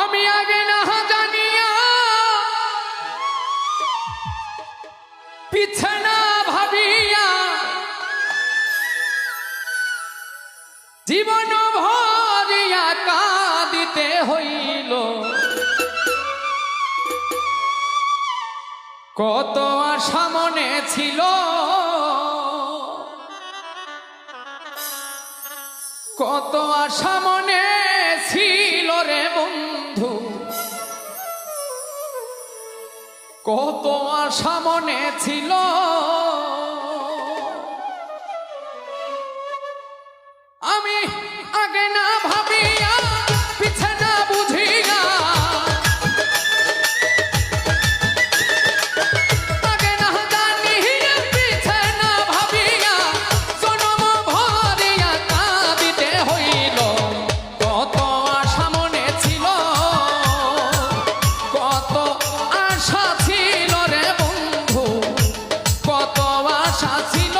আমি আগে না জানিয়া পিছে না ভাবিয়া জীবন ভরিয়া কাঁদিতে হইল। কত আশা মনে ছিল, কত আশা মনে ছিল রে বন্ধু, কত আশা মনে ছিল। আমি আগে না ভাবিয়া পিছে না বুঝিয়া, আগে না জানিয়া পিছে না ভাবিয়া জনম ভরিয়া কাঁদিতে হইল। কত আশা মনে ছিল, কত আশা ছিল রে বন্ধু, কত আশা ছিল।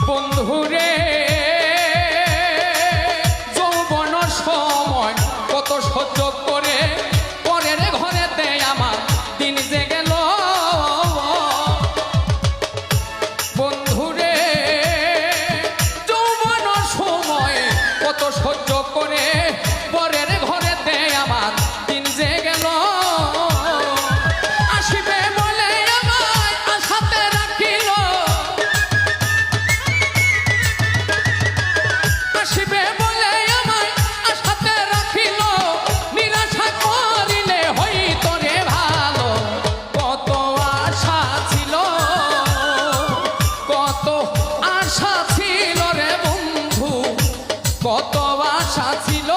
বন্ধুরে যৌবন সময় কত সহ্য করে পরের ঘরেতে আমার দিন যে গেল। বন্ধুরে যৌবন সময় কত সহ্য করে পরের ঘরেতে আমার দিন যে গেল। আসিবে বলে আমায় আশাতে রাখিল, আসিবে বলে আমায় আশাতে রাখিল, নিরাশা করিলে হইত রে ভালো। কত আশা ছিল, কত আশা ছিল রে বন্ধু, কত আশা ছিল।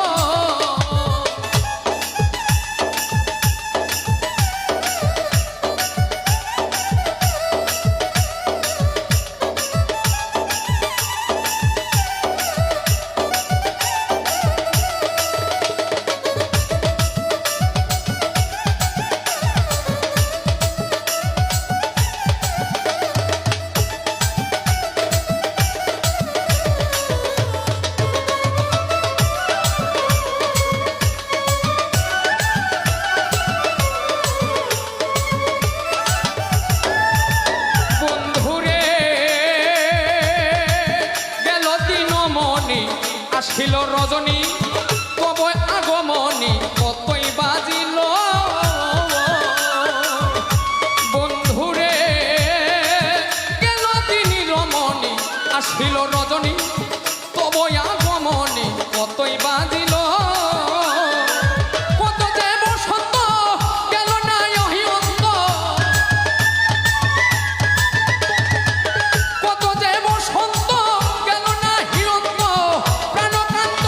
আসিল রজনী কবে আগমনী কতই বাজিল। বন্ধুরে গেল তিনি রমণী, আসিল রজনী তবে আগমনী কতই বাজিল। কত যে বসন্ত গেল না অহিয়ন্ত, কত যে বসন্ত গেল না হিয়ন্ত, প্রাণকান্ত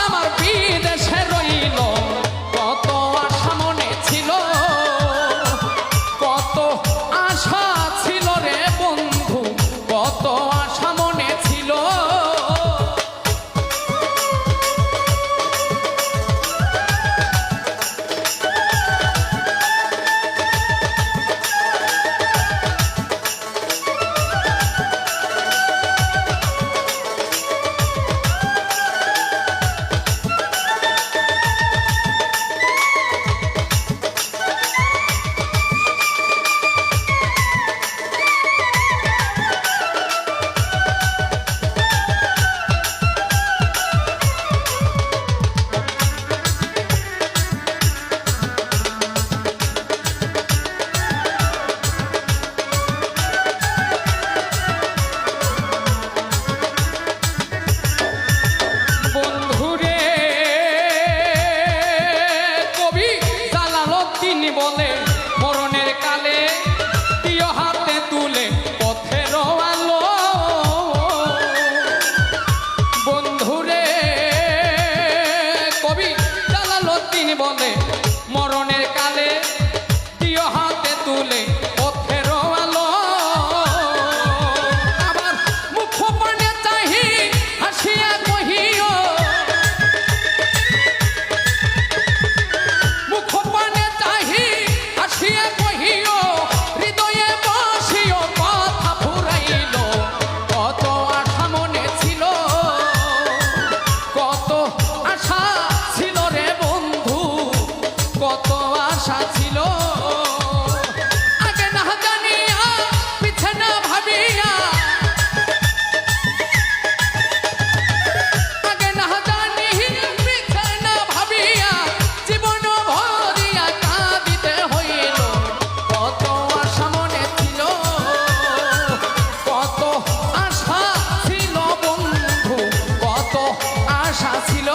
আমার বিদেশে রইল। কত আশা মনে ছিল, কত আশা ছিল রে বন্ধু, কত আশা মনে ছিল। ছিল